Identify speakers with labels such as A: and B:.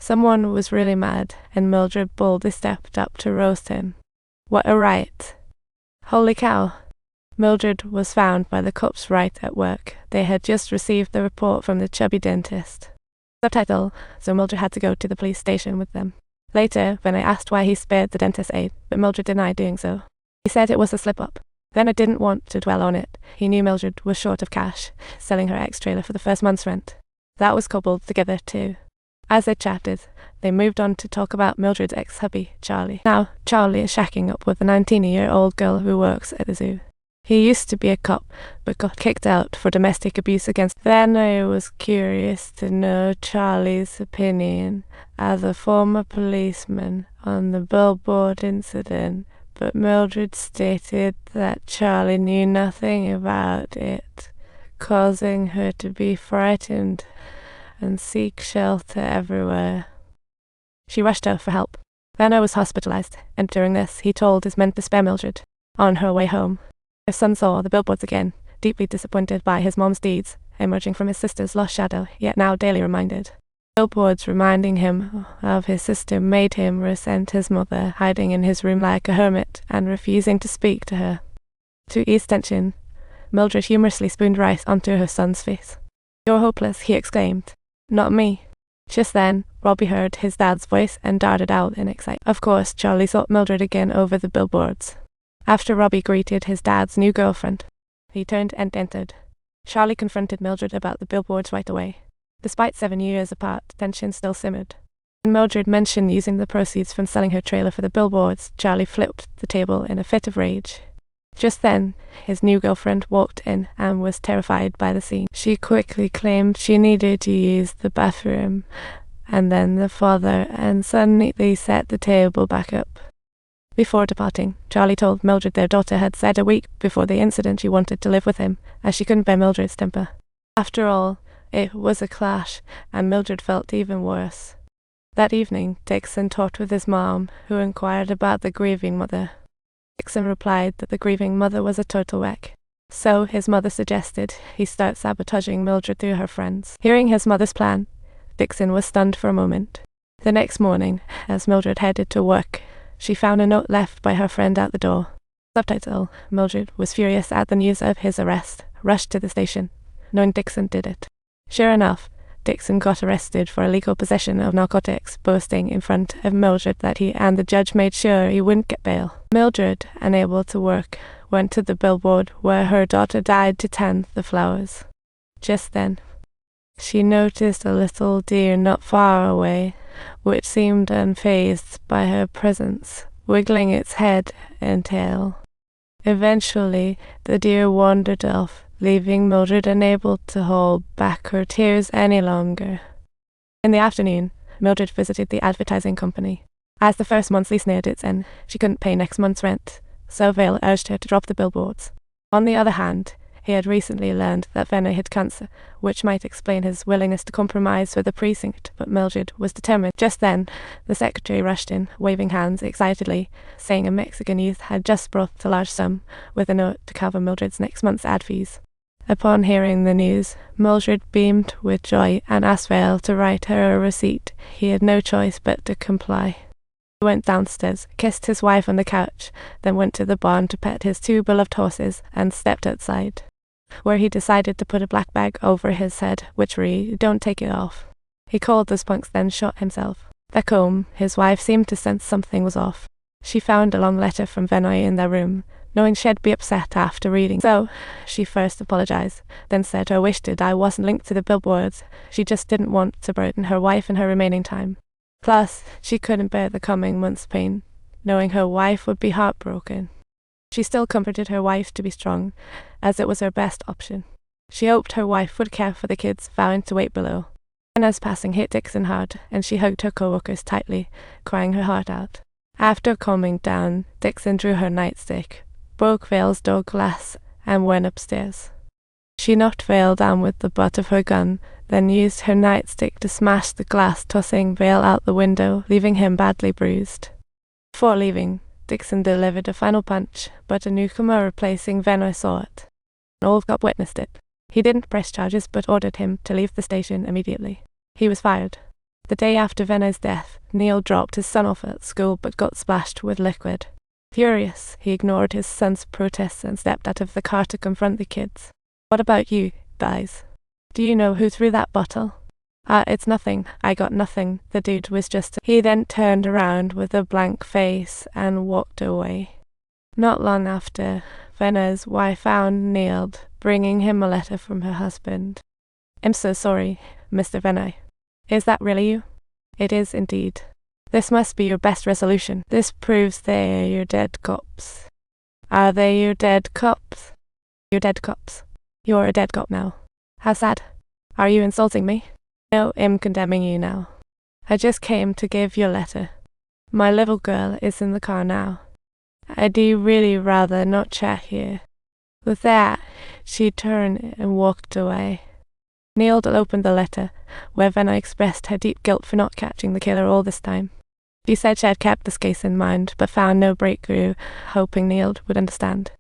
A: Someone was really mad, and Mildred boldly stepped up to roast him. What a riot. Holy cow. Mildred was found by the cops right at work. They had just received the report from the chubby dentist. Subtitle, so Mildred had to go to the police station with them. Later, when I asked why he spared the dentist's aid, but Mildred denied doing so. He said it was a slip-up. Then I didn't want to dwell on it. He knew Mildred was short of cash, selling her ex-trailer for the first month's rent. That was cobbled together too. As they chatted, they moved on to talk about Mildred's ex-hubby, Charlie. Now, Charlie is shacking up with a 19-year-old girl who works at the zoo. He used to be a cop, but got kicked out for domestic abuse against. Then I was curious to know Charlie's opinion as a former policeman on the Billboard incident, but Mildred stated that Charlie knew nothing about it, causing her to be frightened and seek shelter everywhere. She rushed her for help. Vanna was hospitalized, and during this he told his men to spare Mildred. On her way home, his son saw the billboards again, deeply disappointed by his mom's deeds, emerging from his sister's lost shadow, yet now daily reminded. Billboards reminding him of his sister made him resent his mother, hiding in his room like a hermit and refusing to speak to her. To ease tension, Mildred humorously spooned rice onto her son's face. "You're hopeless," he exclaimed. "Not me." Just then, Robbie heard his dad's voice and darted out in excitement. Of course, Charlie sought Mildred again over the billboards. After Robbie greeted his dad's new girlfriend, he turned and entered. Charlie confronted Mildred about the billboards right away. Despite 7 years apart, tension still simmered. When Mildred mentioned using the proceeds from selling her trailer for the billboards, Charlie flipped the table in a fit of rage. Just then, his new girlfriend walked in and was terrified by the scene. She quickly claimed she needed to use the bathroom, and then the father and son neatly set the table back up. Before departing, Charlie told Mildred their daughter had said a week before the incident she wanted to live with him, as she couldn't bear Mildred's temper. After all, it was a clash, and Mildred felt even worse. That evening, Dixon talked with his mom, who inquired about the grieving mother. Dixon replied that the grieving mother was a total wreck. So his mother suggested he start sabotaging Mildred through her friends. Hearing his mother's plan, Dixon was stunned for a moment. The next morning, as Mildred headed to work, she found a note left by her friend at the door. Subtitle, Mildred was furious at the news of his arrest, rushed to the station, knowing Dixon did it. Sure enough, Dixon got arrested for illegal possession of narcotics, boasting in front of Mildred that he and the judge made sure he wouldn't get bail. Mildred, unable to work, went to the billboard where her daughter died to tend the flowers. Just then, she noticed a little deer not far away, which seemed unfazed by her presence, wiggling its head and tail. Eventually, the deer wandered off, leaving Mildred unable to hold back her tears any longer. In the afternoon, Mildred visited the advertising company. As the first month's lease neared its end, she couldn't pay next month's rent, so Vale urged her to drop the billboards. On the other hand, he had recently learned that Venner had cancer, which might explain his willingness to compromise with the precinct, but Mildred was determined. Just then, the secretary rushed in, waving hands excitedly, saying a Mexican youth had just brought a large sum, with a note to cover Mildred's next month's ad fees. Upon hearing the news, Mildred beamed with joy and asked Vale to write her a receipt. He had no choice but to comply. He went downstairs, kissed his wife on the couch, then went to the barn to pet his 2 beloved horses and stepped outside, where he decided to put a black bag over his head, which read, "Don't take it off." He called those punks, then shot himself. Back home, his wife seemed to sense something was off. She found a long letter from Venoy in their room, knowing she'd be upset after reading. So, she first apologized, then said her wish to die wasn't linked to the billboards. She just didn't want to burden her wife and her remaining time. Plus, she couldn't bear the coming month's pain, knowing her wife would be heartbroken. She still comforted her wife to be strong, as it was her best option. She hoped her wife would care for the kids, vowing to wait below. Anna's passing hit Dixon hard, and she hugged her co-workers tightly, crying her heart out. After calming down, Dixon drew her nightstick, broke Vale's door glass, and went upstairs. She knocked Vale down with the butt of her gun, then used her nightstick to smash the glass, tossing Vale out the window, leaving him badly bruised. Before leaving, Dixon delivered a final punch, but a newcomer replacing Venoy saw it. An old cop witnessed it. He didn't press charges, but ordered him to leave the station immediately. He was fired. The day after Venna's death, Neil dropped his son off at school but got splashed with liquid. Furious, he ignored his son's protests and stepped out of the car to confront the kids. What about you, guys? Do you know who threw that bottle? It's nothing. I got nothing. The dude was just... He then turned around with a blank face and walked away. Not long after, Venna's wife found Neil, bringing him a letter from her husband. I'm so sorry, Mr. Venna. Is that really you? It is indeed. This must be your best resolution. This proves they're your dead cops. Are they your dead cops? Your dead cops. You're a dead cop now. How sad. Are you insulting me? No, I'm condemning you now. I just came to give your letter. My little girl is in the car now. I do really rather not chat here. With that, she turned and walked away. Neil opened the letter, where Venna expressed her deep guilt for not catching the killer all this time. She said she had kept this case in mind, but found no breakthrough, hoping Neil would understand.